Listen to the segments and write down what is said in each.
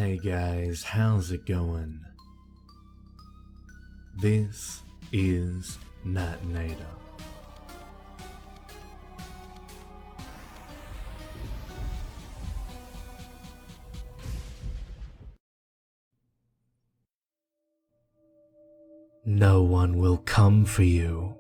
Hey guys, how's it going? This is Natenator. No one will come for you.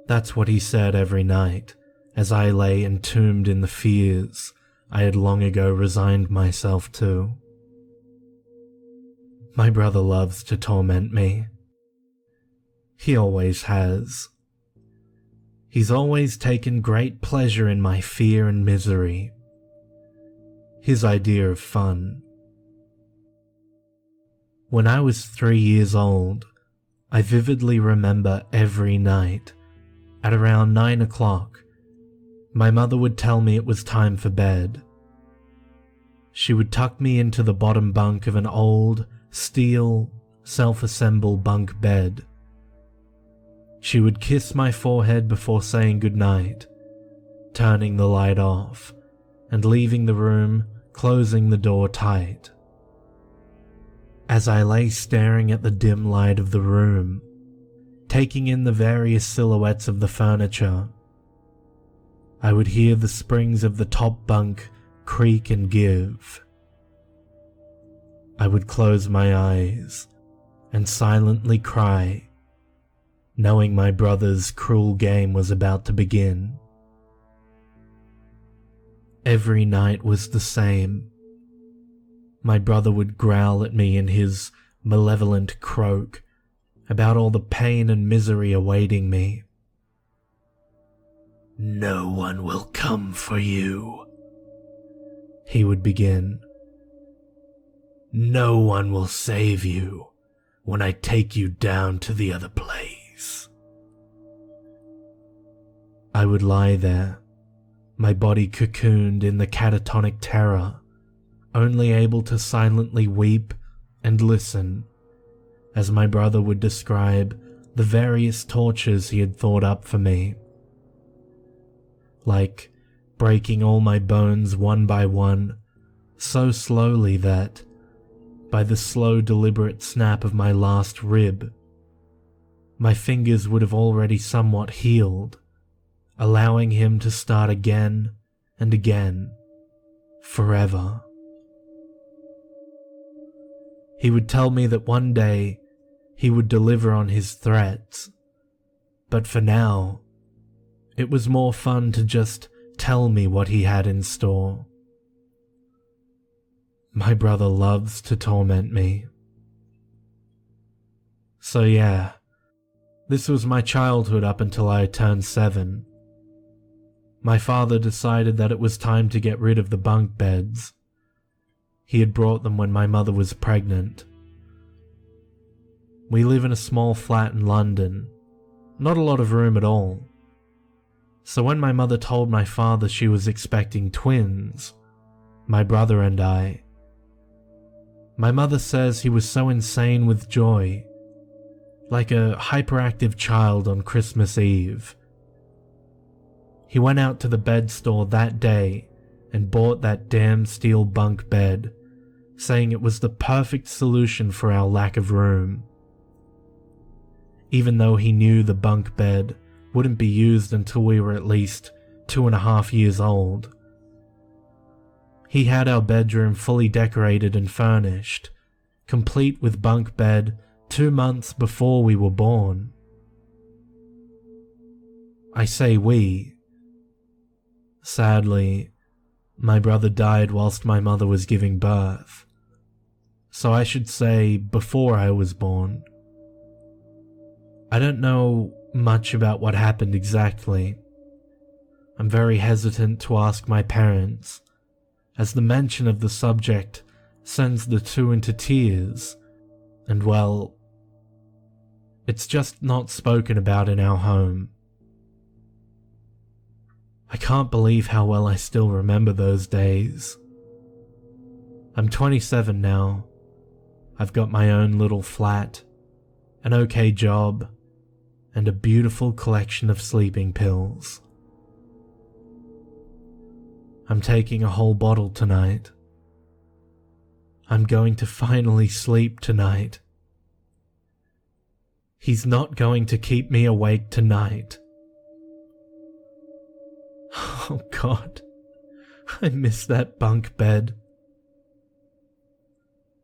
That's what he said every night as I lay entombed in the fears I had long ago resigned myself to. My brother loves to torment me. He always has. He's always taken great pleasure in my fear and misery. His idea of fun. When I was 3 years old, I vividly remember every night, at around 9 o'clock, my mother would tell me it was time for bed. She would tuck me into the bottom bunk of an old, steel, self-assemble bunk bed. She would kiss my forehead before saying goodnight, turning the light off, and leaving the room, closing the door tight. As I lay staring at the dim light of the room, taking in the various silhouettes of the furniture, I would hear the springs of the top bunk creak and give. I would close my eyes and silently cry, knowing my brother's cruel game was about to begin. Every night was the same. My brother would growl at me in his malevolent croak about all the pain and misery awaiting me. "No one will come for you," he would begin. "No one will save you when I take you down to the other place." I would lie there, my body cocooned in the catatonic terror, only able to silently weep and listen as my brother would describe the various tortures he had thought up for me. Like breaking all my bones one by one, so slowly that, by the slow deliberate snap of my last rib, my fingers would have already somewhat healed, allowing him to start again and again, forever. He would tell me that one day he would deliver on his threats, but for now, it was more fun to just tell me what he had in store. My brother loves to torment me. So yeah, this was my childhood up until I turned 7. My father decided that it was time to get rid of the bunk beds. He had brought them when my mother was pregnant. We live in a small flat in London, not a lot of room at all. So when my mother told my father she was expecting twins, my brother and I, my mother says he was so insane with joy, like a hyperactive child on Christmas Eve. He went out to the bed store that day and bought that damn steel bunk bed, saying it was the perfect solution for our lack of room. Even though he knew the bunk bed wouldn't be used until we were at least 2.5 years old. He had our bedroom fully decorated and furnished, complete with bunk bed 2 months before we were born. I say we. Sadly, my brother died whilst my mother was giving birth, so I should say before I was born. I don't know much about what happened exactly. I'm very hesitant to ask my parents, as the mention of the subject sends the two into tears, and well, it's just not spoken about in our home. I can't believe how well I still remember those days. I'm 27 now. I've got my own little flat, an okay job, and a beautiful collection of sleeping pills. I'm taking a whole bottle tonight, I'm going to finally sleep tonight. He's not going to keep me awake tonight. Oh God, I miss that bunk bed.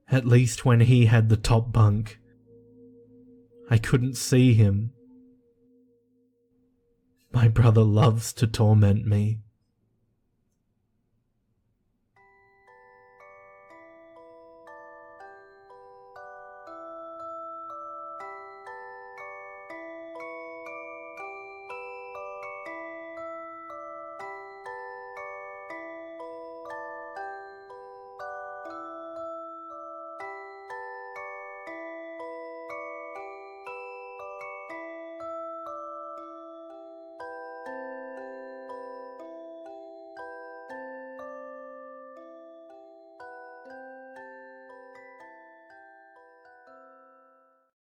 At least when he had the top bunk, I couldn't see him. My brother loves to torment me.